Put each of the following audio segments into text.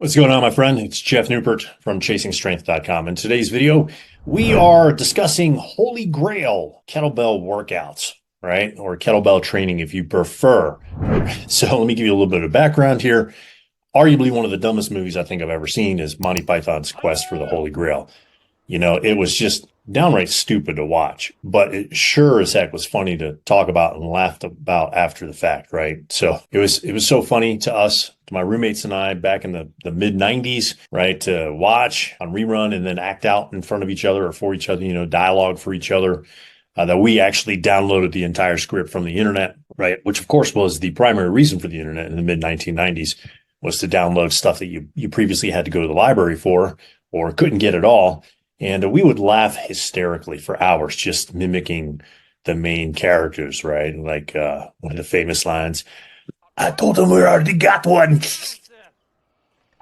What's going on, my friend? It's Jeff Newport from ChasingStrength.com. In today's video, we are discussing Holy Grail kettlebell workouts, right? Or kettlebell training if you prefer. So let me give you a little bit of background here. Arguably one of the dumbest movies I think I've ever seen is Monty Python's Quest for the Holy Grail. It was just downright stupid to watch, but it sure as heck was funny to talk about and laugh about after the fact, right? So it was so funny to us, to my roommates and I back in the mid 90s, right? To watch on rerun and then act out in front of each other or for each other, dialogue for each other. That we actually downloaded the entire script from the internet, right? Which of course was the primary reason for the internet in the mid 1990s, was to download stuff that you previously had to go to the library for or couldn't get at all. And we would laugh hysterically for hours just mimicking the main characters, right? Like one of the famous lines, I told them we already got one.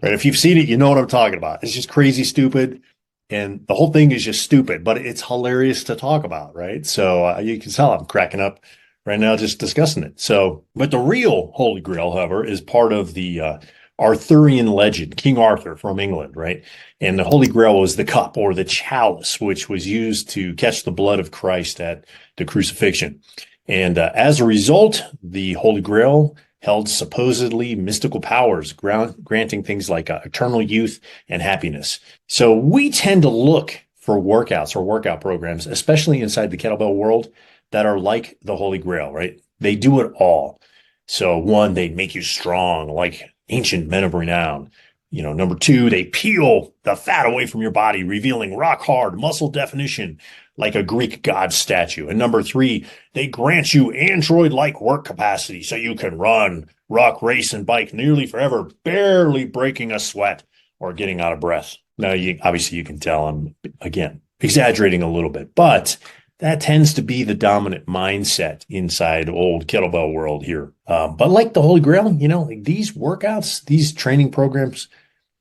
Right? If you've seen it, you know what I'm talking about. It's just crazy stupid. And the whole thing is just stupid, but it's hilarious to talk about, right? So you can tell I'm cracking up right now just discussing it. So, but the real Holy Grail, however, is part of the Arthurian legend, King Arthur from England, right? And the Holy Grail was the cup or the chalice, which was used to catch the blood of Christ at the crucifixion. And as a result, the Holy Grail held supposedly mystical powers, granting things like eternal youth and happiness. So we tend to look for workouts or workout programs, especially inside the kettlebell world, that are like the Holy Grail, right? They do it all. So one, they make you strong, like ancient Men of Renown. Number two, they peel the fat away from your body, revealing rock hard muscle definition like a Greek god statue. And number three, they grant you android-like work capacity so you can run, ruck, race, and bike nearly forever, barely breaking a sweat or getting out of breath. Now, obviously you can tell I'm, again, exaggerating a little bit, but that tends to be the dominant mindset inside old kettlebell world here. But like the Holy Grail, like these workouts, these training programs,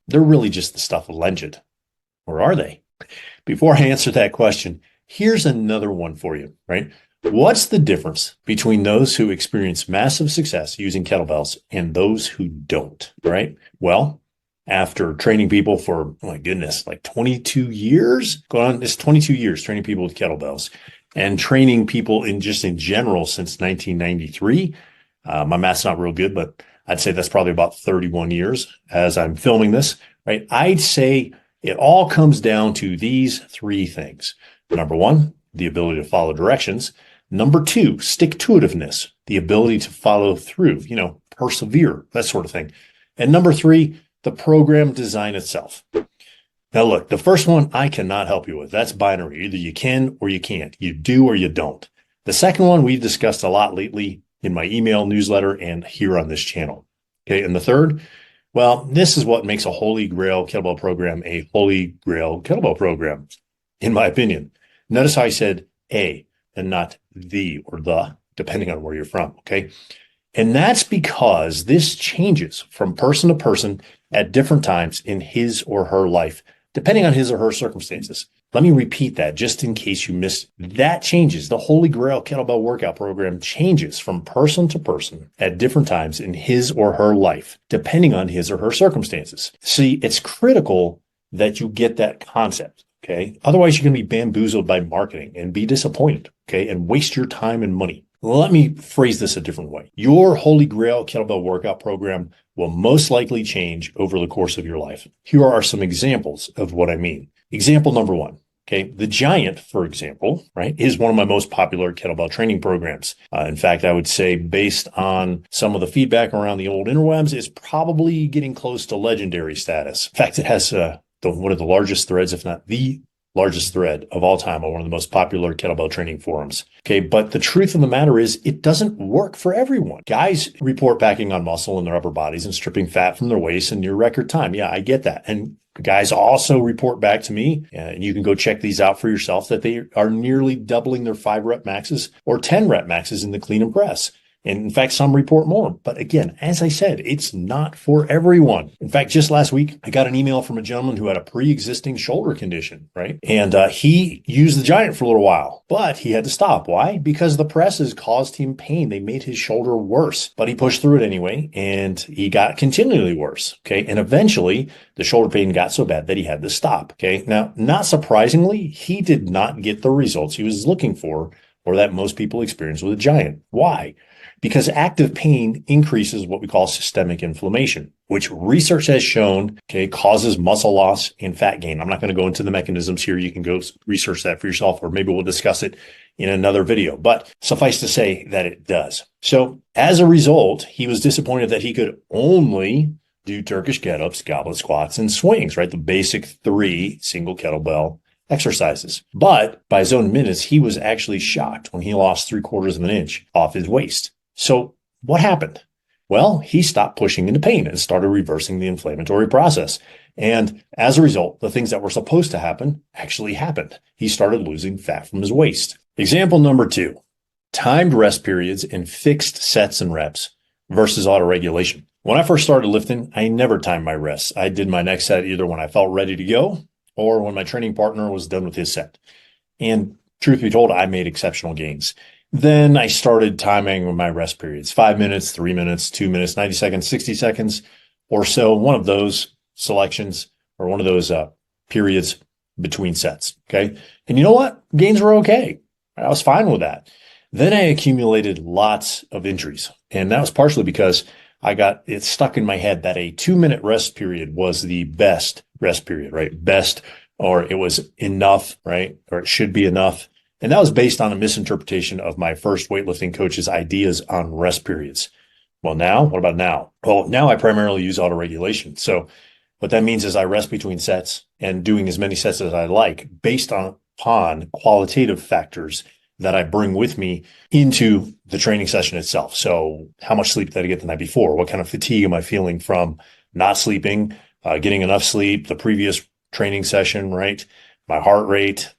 they're really just the stuff of legend. Or are they? Before I answer that question, here's another one for you, right? What's the difference between those who experience massive success using kettlebells and those who don't, right? Well, after training people for, oh my goodness, like 22 years, going on, it's 22 years training people with kettlebells and training people in general since 1993. My math's not real good, but I'd say that's probably about 31 years as I'm filming this, right? I'd say it all comes down to these three things. Number one, the ability to follow directions. Number two, stick-to-itiveness, the ability to follow through, persevere, that sort of thing. And number three, the program design itself. Now, look, the first one I cannot help you with. That's binary. Either you can or you can't. You do or you don't. The second one we've discussed a lot lately in my email newsletter and here on this channel. Okay. And the third, well, this is what makes a Holy Grail kettlebell program a Holy Grail kettlebell program, in my opinion. Notice how I said a and not the or the, depending on where you're from. Okay. And that's because this changes from person to person at different times in his or her life, depending on his or her circumstances. Let me repeat that just in case you missed. That changes. The Holy Grail kettlebell workout program changes from person to person at different times in his or her life, depending on his or her circumstances. See, it's critical that you get that concept, okay? Otherwise, you're going to be bamboozled by marketing and be disappointed, okay? And waste your time and money. Let me phrase this a different way. Your Holy Grail kettlebell workout program will most likely change over the course of your life. Here are some examples of what I mean. Example number one. Okay. The Giant, for example, right, is one of my most popular kettlebell training programs. In fact, I would say based on some of the feedback around the old interwebs, it's probably getting close to legendary status. In fact, it has one of the largest threads, if not the largest thread of all time on one of the most popular kettlebell training forums. Okay. But the truth of the matter is it doesn't work for everyone. Guys report packing on muscle in their upper bodies and stripping fat from their waist in near record time. Yeah, I get that. And guys also report back to me, and you can go check these out for yourself, that they are nearly doubling their 5 rep maxes or 10 rep maxes in the clean and press. And in fact, some report more. But again, as I said, it's not for everyone. In fact, just last week, I got an email from a gentleman who had a pre-existing shoulder condition, right? And he used the Giant for a little while, but he had to stop. Why? Because the presses caused him pain. They made his shoulder worse, but he pushed through it anyway, and he got continually worse. Okay. And eventually the shoulder pain got so bad that he had to stop. Okay. Now, not surprisingly, he did not get the results he was looking for or that most people experience with a Giant. Why? Because active pain increases what we call systemic inflammation, which research has shown, causes muscle loss and fat gain. I'm not going to go into the mechanisms here. You can go research that for yourself, or maybe we'll discuss it in another video, but suffice to say that it does. So as a result, he was disappointed that he could only do Turkish get-ups, goblet squats, and swings, right? The basic 3 single kettlebell exercises. But by his own admittance, he was actually shocked when he lost 3/4 of an inch off his waist. So what happened? Well, he stopped pushing into pain and started reversing the inflammatory process. And as a result, the things that were supposed to happen actually happened. He started losing fat from his waist. Example number 2, timed rest periods and fixed sets and reps versus auto-regulation. When I first started lifting, I never timed my rests. I did my next set either when I felt ready to go or when my training partner was done with his set. And truth be told, I made exceptional gains. Then I started timing my rest periods, 5 minutes, 3 minutes, 2 minutes, 90 seconds, 60 seconds or so, one of those selections or one of those periods between sets. Okay. And you know what? Gains were okay. I was fine with that. Then I accumulated lots of injuries. And that was partially because I got it stuck in my head that a 2-minute rest period was the best rest period, right? Best, or it was enough, right? Or it should be enough. And that was based on a misinterpretation of my first weightlifting coach's ideas on rest periods. Well, now, what about now? Well, now I primarily use auto-regulation. So what that means is I rest between sets and doing as many sets as I like based upon qualitative factors that I bring with me into the training session itself. So how much sleep did I get the night before? What kind of fatigue am I feeling from not sleeping, getting enough sleep, the previous training session, right? My heart rate,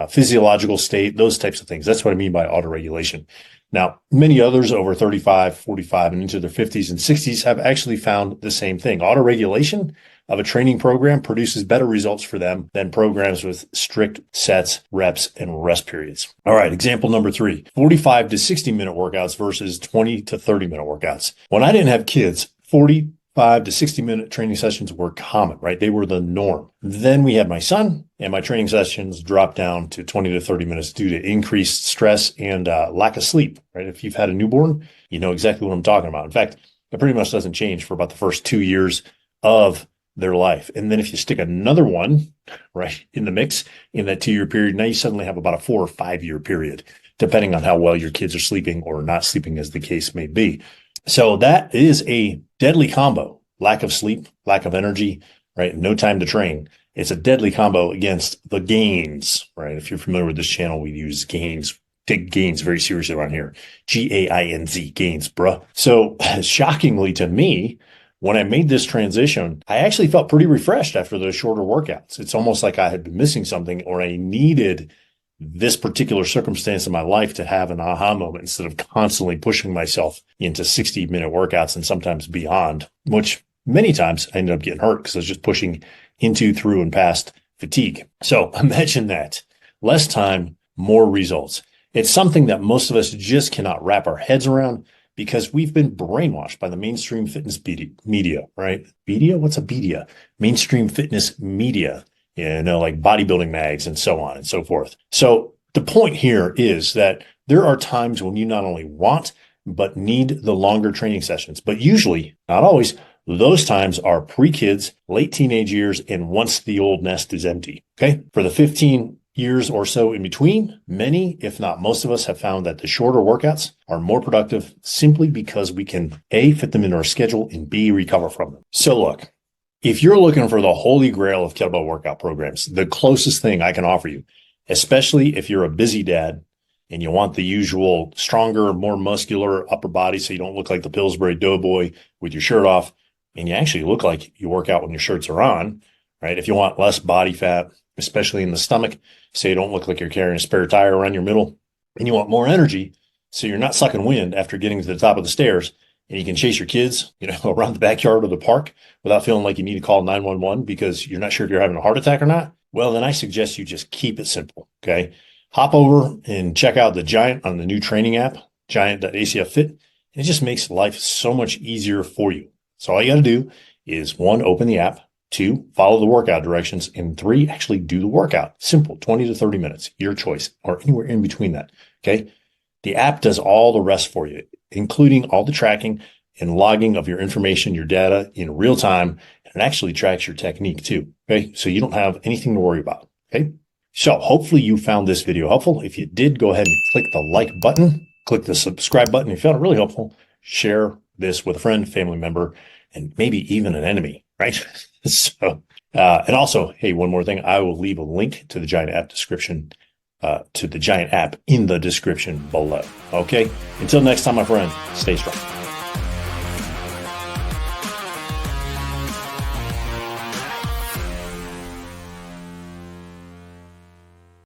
physiological state, those types of things. That's what I mean by auto-regulation. Now, many others over 35, 45, and into their 50s and 60s have actually found the same thing. Auto-regulation of a training program produces better results for them than programs with strict sets, reps, and rest periods. All right, example number 3, 45 to 60-minute workouts versus 20 to 30-minute workouts. When I didn't have kids, 45 to 60-minute training sessions were common, right? They were the norm. Then we had my son, and my training sessions dropped down to 20 to 30 minutes due to increased stress and lack of sleep, right? If you've had a newborn, you know exactly what I'm talking about. In fact, it pretty much doesn't change for about the first 2 years of their life. And then if you stick another one, right, in the mix in that 2-year period, now you suddenly have about a 4 or 5 year period, depending on how well your kids are sleeping or not sleeping, as the case may be. So that is a deadly combo. Lack of sleep, lack of energy, right? No time to train. It's a deadly combo against the gains, right? If you're familiar with this channel, we use gains, take gains very seriously around here. G-A-I-N-Z, gains, bruh. So shockingly to me, when I made this transition, I actually felt pretty refreshed after those shorter workouts. It's almost like I had been missing something, or I needed this particular circumstance in my life to have an aha moment instead of constantly pushing myself into 60-minute workouts and sometimes beyond, which many times I ended up getting hurt because I was just pushing into, through, and past fatigue. So imagine that. Less time, more results. It's something that most of us just cannot wrap our heads around because we've been brainwashed by the mainstream fitness media, right? Media? What's a media? Mainstream fitness media, like bodybuilding mags and so on and so forth. So the point here is that there are times when you not only want, but need the longer training sessions, but usually, not always, those times are pre-kids, late teenage years, and once the old nest is empty, okay? For the 15 years or so in between, many, if not most of us, have found that the shorter workouts are more productive simply because we can A, fit them into our schedule, and B, recover from them. So look, if you're looking for the holy grail of kettlebell workout programs, the closest thing I can offer you, especially if you're a busy dad and you want the usual stronger, more muscular upper body so you don't look like the Pillsbury Doughboy with your shirt off, and you actually look like you work out when your shirts are on, right? If you want less body fat, especially in the stomach, so you don't look like you're carrying a spare tire around your middle, and you want more energy, So you're not sucking wind after getting to the top of the stairs, and you can chase your kids, around the backyard or the park without feeling like you need to call 911 because you're not sure if you're having a heart attack or not. Well, then I suggest you just keep it simple. Okay. Hop over and check out the Giant on the new training app, Giant.acf Fit. It just makes life so much easier for you. So all you got to do is 1, open the app, 2, follow the workout directions, and 3, actually do the workout. Simple, 20 to 30 minutes, your choice, or anywhere in between that. Okay. The app does all the rest for you, including all the tracking and logging of your information, your data in real time. And it actually tracks your technique too. Okay. So you don't have anything to worry about. Okay. So hopefully you found this video helpful. If you did, go ahead and click the like button, click the subscribe button. If you found it really helpful, share this with a friend, family member, and maybe even an enemy, right? And also, hey, one more thing, I will leave a link to the Giant app description, to the Giant app in the description below. Okay. Until next time, my friend, stay strong.